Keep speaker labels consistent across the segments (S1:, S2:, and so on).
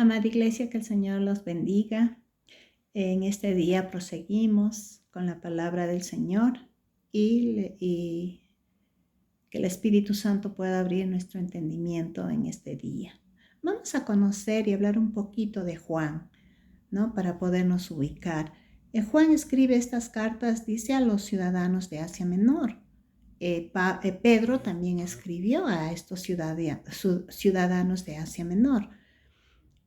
S1: Amada Iglesia, que el Señor los bendiga. En este día proseguimos con la palabra del Señor y que el Espíritu Santo pueda abrir nuestro entendimiento en este día. Vamos a conocer y hablar un poquito de Juan, ¿no? Para podernos ubicar. Juan escribe estas cartas, dice, a los ciudadanos de Asia Menor. Pedro también escribió a estos ciudadanos de Asia Menor.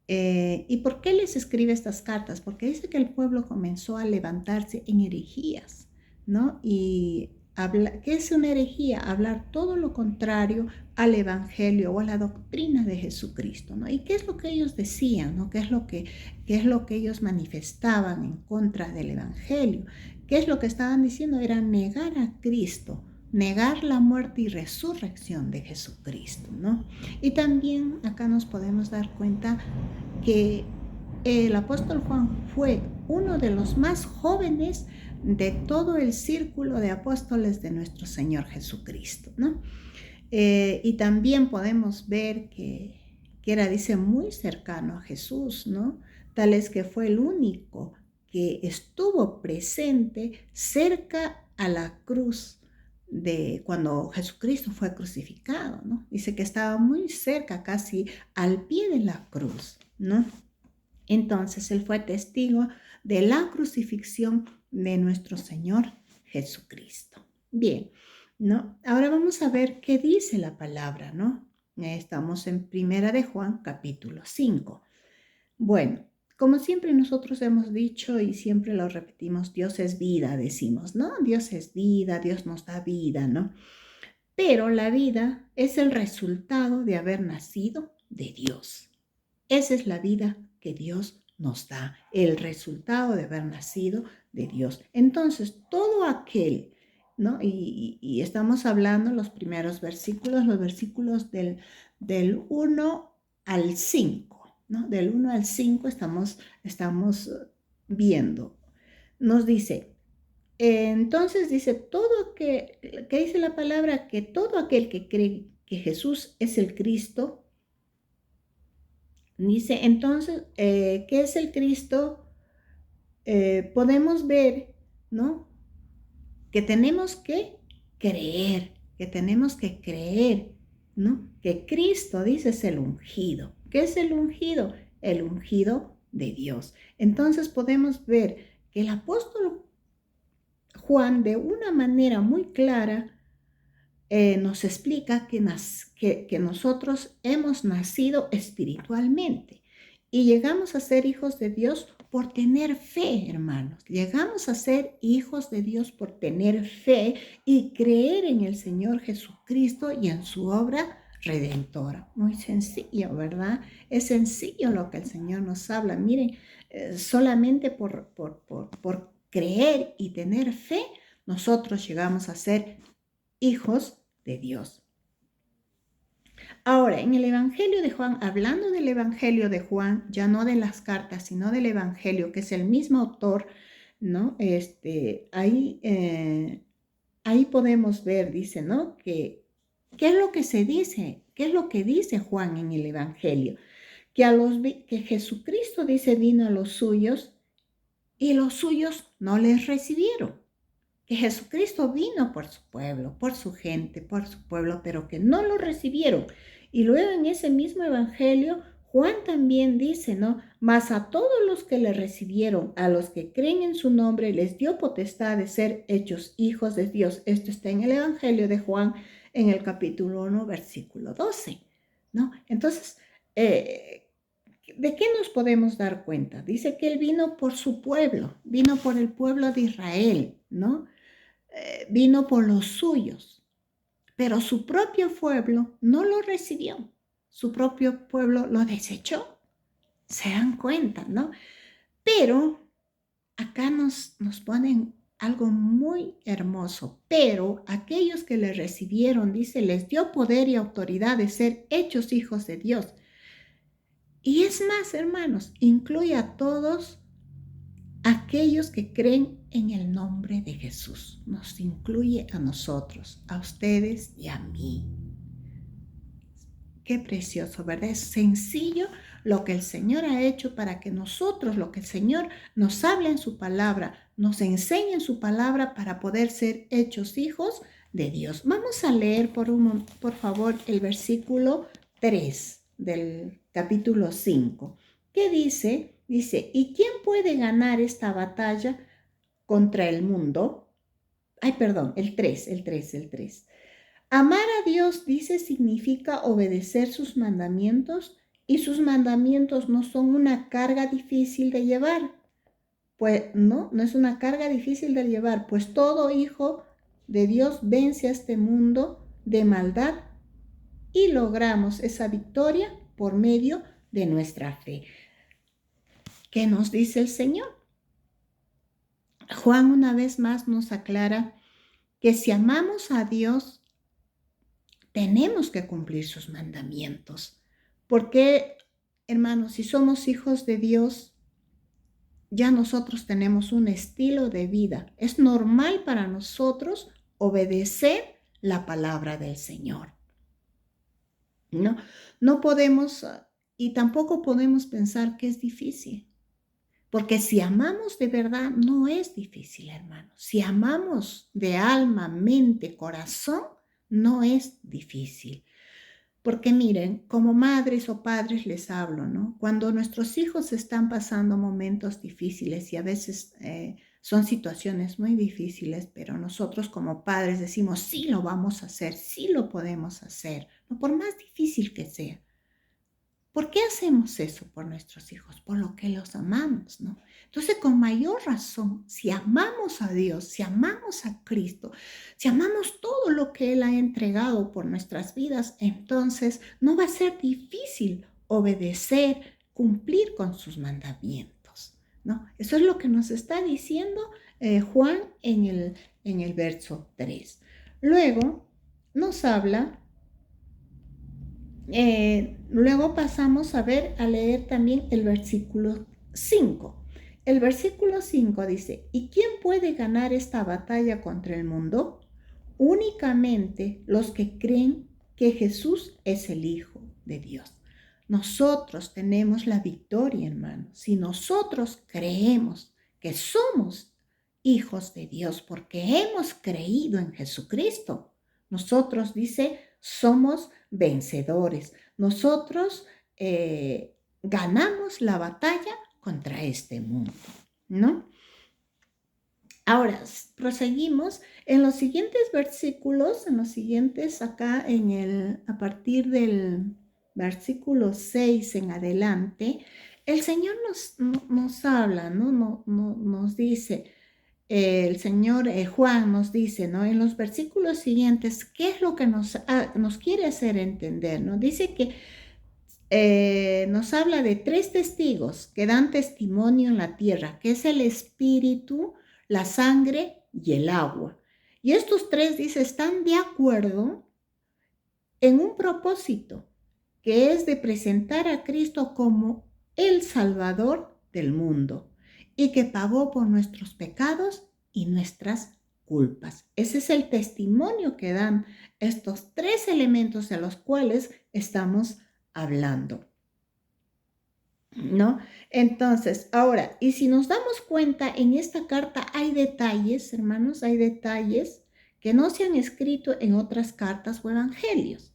S1: ¿Y por qué les escribe estas cartas? Porque dice que el pueblo comenzó a levantarse en herejías, ¿no? Y ¿qué es una herejía? Hablar todo lo contrario al evangelio o a la doctrina de Jesucristo, ¿no? ¿Y qué es lo que ellos decían, ¿no? ¿Qué es lo que ellos manifestaban en contra del evangelio? ¿Qué es lo que estaban diciendo? Era negar a Cristo, negar la muerte y resurrección de Jesucristo, ¿no? Y también acá nos podemos dar cuenta que el apóstol Juan fue uno de los más jóvenes de todo el círculo de apóstoles de nuestro Señor Jesucristo, ¿no? Y también podemos ver que era, dice, muy cercano a Jesús, ¿no? Tal es que fue el único que estuvo presente cerca a la cruz de cuando Jesucristo fue crucificado, ¿no? Dice que estaba muy cerca, casi al pie de la cruz, ¿no? Entonces él fue testigo de la crucifixión de nuestro Señor Jesucristo. Bien, ¿no? Ahora vamos a ver qué dice la palabra, ¿no? Estamos en Primera de Juan, capítulo 5. Bueno, como siempre nosotros hemos dicho y siempre lo repetimos, Dios es vida, decimos, ¿no? Dios es vida, Dios nos da vida, ¿no? Pero la vida es el resultado de haber nacido de Dios. Esa es la vida que Dios nos da, el resultado de haber nacido de Dios. Entonces, todo aquel, ¿no? Y estamos hablando los primeros versículos, los versículos del 1 al 5, ¿no? Del 1 al 5 estamos viendo. Nos dice, entonces dice, que dice la palabra, que todo aquel que cree que Jesús es el Cristo. Dice, entonces, ¿qué es el Cristo? Podemos ver, ¿no? Que tenemos que creer, ¿no? Que Cristo, dice, es el ungido. ¿Qué es el ungido? El ungido de Dios. Entonces podemos ver que el apóstol Juan, de una manera muy clara, nos explica que nosotros hemos nacido espiritualmente y llegamos a ser hijos de Dios por tener fe, hermanos. Llegamos a ser hijos de Dios por tener fe y creer en el Señor Jesucristo y en su obra redentora. Muy sencillo, ¿verdad? Es sencillo lo que el Señor nos habla. Miren, solamente por creer y tener fe, nosotros llegamos a ser hijos de Dios. Ahora, en el Evangelio de Juan, hablando del Evangelio de Juan, ya no de las cartas, sino del Evangelio, que es el mismo autor, ¿no? Ahí podemos ver, dice, ¿no? ¿Qué es lo que se dice? ¿Qué es lo que dice Juan en el Evangelio? Que Jesucristo, dice, vino a los suyos y los suyos no les recibieron. Que Jesucristo vino por su pueblo, por su gente, por su pueblo, pero que no lo recibieron. Y luego en ese mismo evangelio, Juan también dice, ¿no? Mas a todos los que le recibieron, a los que creen en su nombre, les dio potestad de ser hechos hijos de Dios. Esto está en el evangelio de Juan, en el capítulo 1, versículo 12, ¿no? Entonces, ¿de qué nos podemos dar cuenta? Dice que él vino por su pueblo, vino por el pueblo de Israel, ¿no? Vino por los suyos, pero su propio pueblo no lo recibió. Su propio pueblo lo desechó. Se dan cuenta, ¿no? Pero acá nos ponen algo muy hermoso. Pero aquellos que le recibieron, dice, les dio poder y autoridad de ser hechos hijos de Dios. Y es más, hermanos, incluye a todos aquellos que creen en el nombre de Jesús. Nos incluye a nosotros, a ustedes y a mí. Qué precioso, ¿verdad? Es sencillo lo que el Señor ha hecho para que nosotros, lo que el Señor nos habla en su palabra, nos enseña en su palabra para poder ser hechos hijos de Dios. Vamos a leer por favor el versículo 3 del capítulo 5. ¿Qué dice? Dice, ¿y quién puede ganar esta batalla contra el mundo? Ay, perdón, el 3. Amar a Dios, dice, significa obedecer sus mandamientos, y sus mandamientos no son una carga difícil de llevar. Pues no es una carga difícil de llevar, pues todo hijo de Dios vence a este mundo de maldad y logramos esa victoria por medio de nuestra fe. ¿Qué nos dice el Señor? Juan una vez más nos aclara que si amamos a Dios, tenemos que cumplir sus mandamientos. Porque, hermanos, si somos hijos de Dios, ya nosotros tenemos un estilo de vida. Es normal para nosotros obedecer la palabra del Señor. No podemos, y tampoco podemos pensar que es difícil. Porque si amamos de verdad, no es difícil, hermanos. Si amamos de alma, mente, corazón, no es difícil. Porque miren, como madres o padres les hablo, ¿no? Cuando nuestros hijos están pasando momentos difíciles y a veces son situaciones muy difíciles, pero nosotros como padres decimos, sí lo vamos a hacer, sí lo podemos hacer, ¿no? Por más difícil que sea. ¿Por qué hacemos eso por nuestros hijos? Por lo que los amamos, ¿no? Entonces, con mayor razón, si amamos a Dios, si amamos a Cristo, si amamos todo lo que Él ha entregado por nuestras vidas, entonces no va a ser difícil obedecer, cumplir con sus mandamientos, ¿no? Eso es lo que nos está diciendo Juan en el verso 3. Luego nos habla. Luego pasamos a leer también el versículo 5. El versículo 5 dice, ¿y quién puede ganar esta batalla contra el mundo? Únicamente los que creen que Jesús es el Hijo de Dios. Nosotros tenemos la victoria, hermanos. Si nosotros creemos que somos hijos de Dios porque hemos creído en Jesucristo, nosotros, dice, somos vencedores. Nosotros ganamos la batalla contra este mundo, ¿no? Ahora, proseguimos en los siguientes versículos, a partir del versículo 6 en adelante, el Señor nos habla, ¿no? Nos dice, el Señor Juan nos dice, ¿no? En los versículos siguientes, ¿qué es lo que nos quiere hacer entender, ¿no? Dice que nos habla de 3 testigos que dan testimonio en la tierra, que es el espíritu, la sangre y el agua. Y estos 3, dice, están de acuerdo en un propósito, que es de presentar a Cristo como el Salvador del mundo y que pagó por nuestros pecados y nuestras culpas. Ese es el testimonio que dan estos 3 elementos de los cuales estamos hablando, ¿no? Entonces, ahora, y si nos damos cuenta, en esta carta hay detalles, hermanos, hay detalles que no se han escrito en otras cartas o evangelios,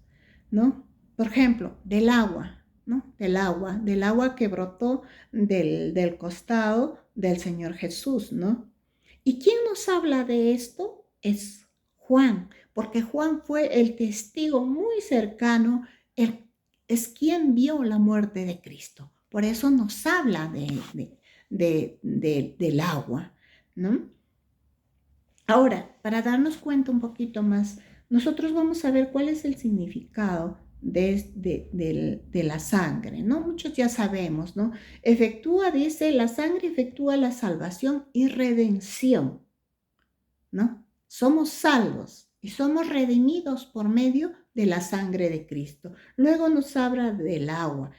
S1: ¿no? Por ejemplo, del agua, ¿no? Del agua que brotó del costado del Señor Jesús, ¿no? ¿Y quién nos habla de esto? Es Juan, porque Juan fue el testigo muy cercano, es quien vio la muerte de Cristo. Por eso nos habla del agua, ¿no? Ahora, para darnos cuenta un poquito más, nosotros vamos a ver cuál es el significado de la sangre, ¿no? Muchos ya sabemos, ¿no? La sangre efectúa la salvación y redención, ¿no? Somos salvos y somos redimidos por medio de la sangre de Cristo. Luego nos habla del agua.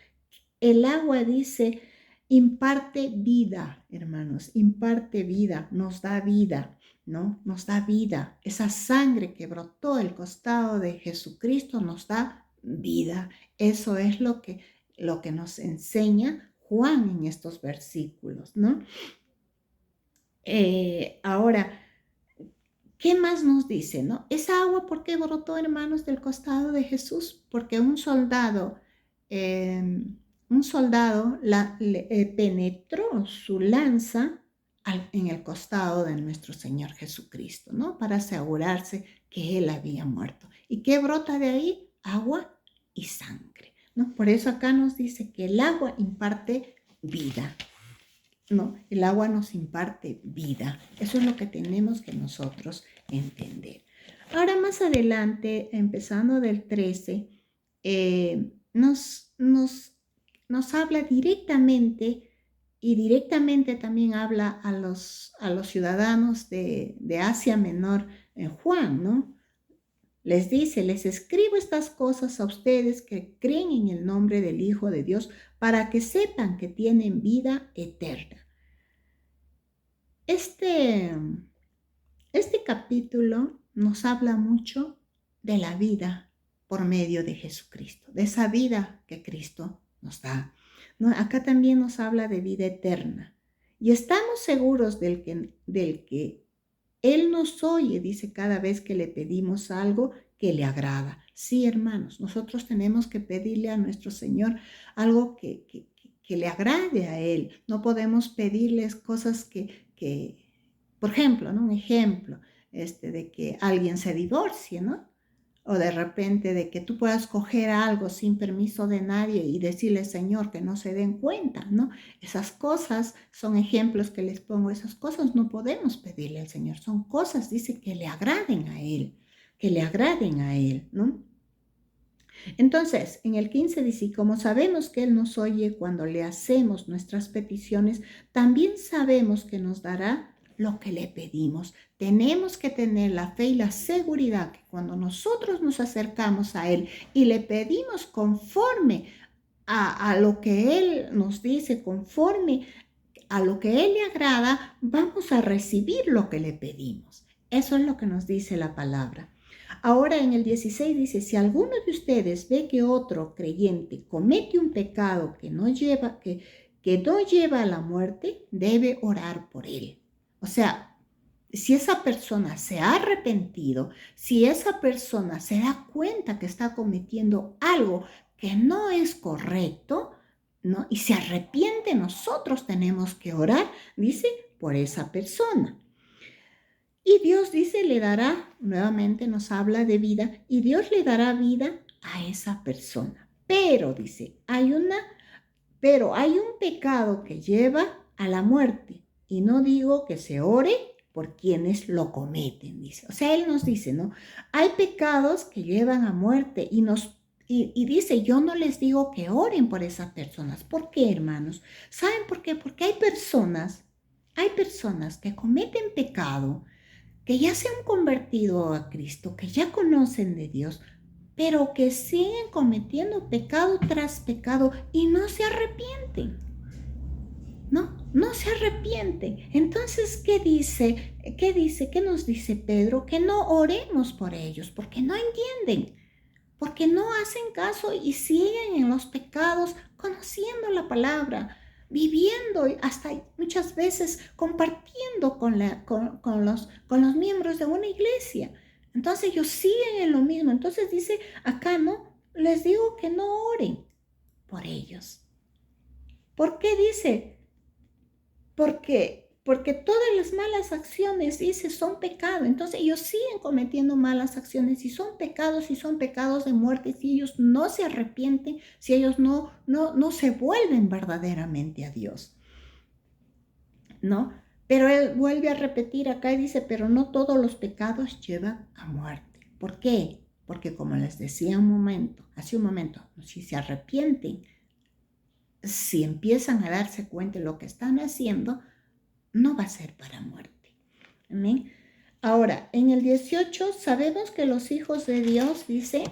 S1: El agua, dice, imparte vida, hermanos, imparte vida, nos da vida, ¿no? Nos da vida. Esa sangre que brotó del costado de Jesucristo nos da vida. Eso es lo que lo que nos enseña Juan en estos versículos, ¿no? Ahora, ¿qué más nos dice, no? Esa agua, ¿por qué brotó, hermanos, del costado de Jesús? Porque eh, un soldado penetró su lanza en el costado de nuestro Señor Jesucristo, ¿no? Para asegurarse que Él había muerto. ¿Y qué brota de ahí? Agua y sangre, ¿no? Por eso acá nos dice que el agua imparte vida. No, el agua nos imparte vida. Eso es lo que tenemos que nosotros entender. Ahora más adelante, empezando del 13, nos habla directamente y directamente también habla a los ciudadanos de Asia Menor en Juan, ¿no? Les dice, les escribo estas cosas a ustedes que creen en el nombre del Hijo de Dios para que sepan que tienen vida eterna. Este capítulo nos habla mucho de la vida por medio de Jesucristo, de esa vida que Cristo nos da. ¿No? Acá también nos habla de vida eterna. Y estamos seguros del que Él nos oye, dice, cada vez que le pedimos algo que le agrada. Sí, hermanos, nosotros tenemos que pedirle a nuestro Señor algo que le agrade a Él. No podemos pedirles cosas por ejemplo, ¿no? Un ejemplo, de que alguien se divorcie, ¿no? O de repente de que tú puedas coger algo sin permiso de nadie y decirle, Señor, que no se den cuenta, ¿no? Esas cosas son ejemplos que les pongo, esas cosas no podemos pedirle al Señor, son cosas, dice, que le agraden a Él, ¿no? Entonces, en el 15 dice, como sabemos que Él nos oye cuando le hacemos nuestras peticiones, también sabemos que nos dará lo que le pedimos. Tenemos que tener la fe y la seguridad que cuando nosotros nos acercamos a Él y le pedimos conforme a lo que Él nos dice, conforme a lo que Él le agrada, vamos a recibir lo que le pedimos. Eso es lo que nos dice la palabra. Ahora en el 16 dice, si alguno de ustedes ve que otro creyente comete un pecado que no lleva a la muerte, debe orar por él. O sea, si esa persona se ha arrepentido, si esa persona se da cuenta que está cometiendo algo que no es correcto, ¿no? Y se arrepiente, nosotros tenemos que orar, dice, por esa persona. Y Dios dice, le dará, nuevamente nos habla de vida, y Dios le dará vida a esa persona. Pero, dice, hay un pecado que lleva a la muerte. Y no digo que se ore por quienes lo cometen, dice. O sea, Él nos dice, ¿no? Hay pecados que llevan a muerte y dice, yo no les digo que oren por esas personas. ¿Por qué, hermanos? ¿Saben por qué? Porque hay personas que cometen pecado, que ya se han convertido a Cristo, que ya conocen de Dios, pero que siguen cometiendo pecado tras pecado y no se arrepienten. No se arrepienten. Entonces, ¿qué dice? ¿Qué nos dice Pedro? Que no oremos por ellos, porque no entienden, porque no hacen caso y siguen en los pecados, conociendo la palabra, viviendo y hasta muchas veces compartiendo con los miembros de una iglesia. Entonces ellos siguen en lo mismo. Entonces dice acá, ¿no? Les digo que no oren por ellos. ¿Por qué dice? Porque todas las malas acciones, dice, son pecado. Entonces ellos siguen cometiendo malas acciones y son pecados de muerte si ellos no se arrepienten, si ellos no se vuelven verdaderamente a Dios, ¿no? Pero Él vuelve a repetir acá y dice, pero no todos los pecados llevan a muerte. ¿Por qué? Porque como les decía hace un momento, si se arrepienten, si empiezan a darse cuenta de lo que están haciendo, no va a ser para muerte. Amén. Ahora, en el 18, sabemos que los hijos de Dios, dice,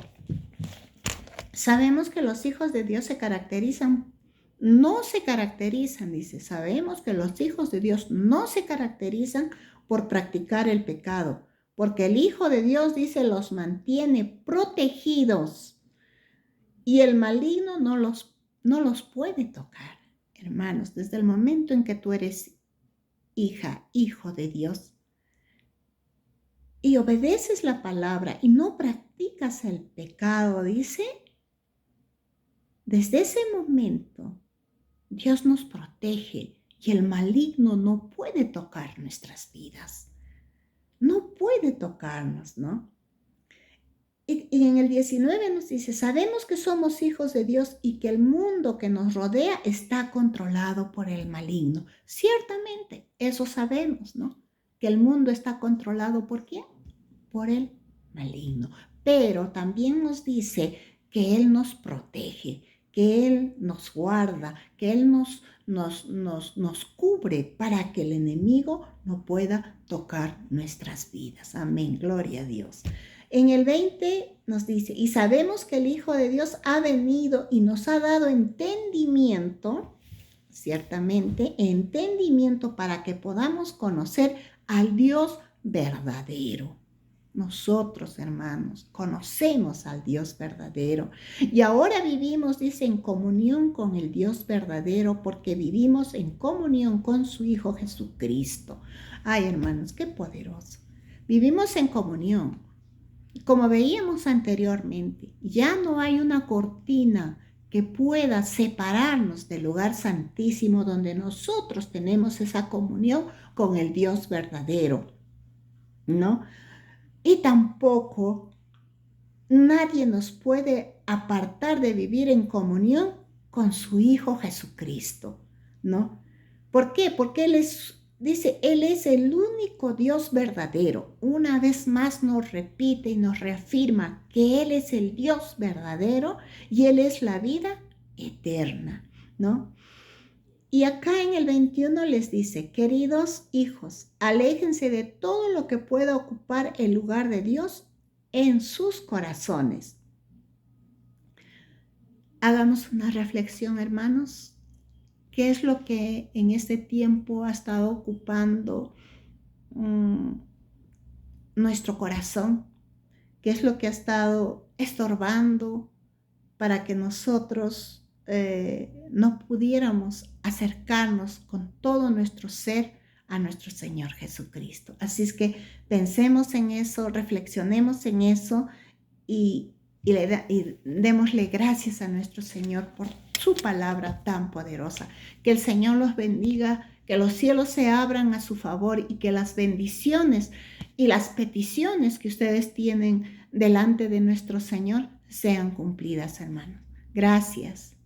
S1: sabemos que los hijos de Dios no se caracterizan, dice, sabemos que los hijos de Dios no se caracterizan por practicar el pecado, porque el Hijo de Dios, dice, los mantiene protegidos y el maligno no no los puede tocar. Hermanos, desde el momento en que tú eres hija, hijo de Dios, y obedeces la palabra y no practicas el pecado, dice, desde ese momento Dios nos protege y el maligno no puede tocar nuestras vidas. No puede tocarnos, ¿no? Y en el 19 nos dice, sabemos que somos hijos de Dios y que el mundo que nos rodea está controlado por el maligno. Ciertamente, eso sabemos, ¿no? Que el mundo está controlado ¿por quién? Por el maligno. Pero también nos dice que Él nos protege, que Él nos guarda, que Él nos cubre para que el enemigo no pueda tocar nuestras vidas. Amén, gloria a Dios. En el 20 nos dice, y sabemos que el Hijo de Dios ha venido y nos ha dado entendimiento, ciertamente, entendimiento para que podamos conocer al Dios verdadero. Nosotros, hermanos, conocemos al Dios verdadero y ahora vivimos, dice, en comunión con el Dios verdadero porque vivimos en comunión con su Hijo Jesucristo. Ay, hermanos, qué poderoso. Vivimos en comunión. Como veíamos anteriormente, ya no hay una cortina que pueda separarnos del lugar santísimo donde nosotros tenemos esa comunión con el Dios verdadero, ¿no? Y tampoco nadie nos puede apartar de vivir en comunión con su Hijo Jesucristo, ¿no? ¿Por qué? Porque dice, Él es el único Dios verdadero. Una vez más nos repite y nos reafirma que Él es el Dios verdadero y Él es la vida eterna, ¿no? Y acá en el 21 les dice, queridos hijos, aléjense de todo lo que pueda ocupar el lugar de Dios en sus corazones. Hagamos una reflexión, hermanos. ¿Qué es lo que en este tiempo ha estado ocupando nuestro corazón? ¿Qué es lo que ha estado estorbando para que nosotros no pudiéramos acercarnos con todo nuestro ser a nuestro Señor Jesucristo? Así es que pensemos en eso, reflexionemos en eso y démosle gracias a nuestro Señor por su palabra tan poderosa. Que el Señor los bendiga, que los cielos se abran a su favor y que las bendiciones y las peticiones que ustedes tienen delante de nuestro Señor sean cumplidas, hermanos. Gracias.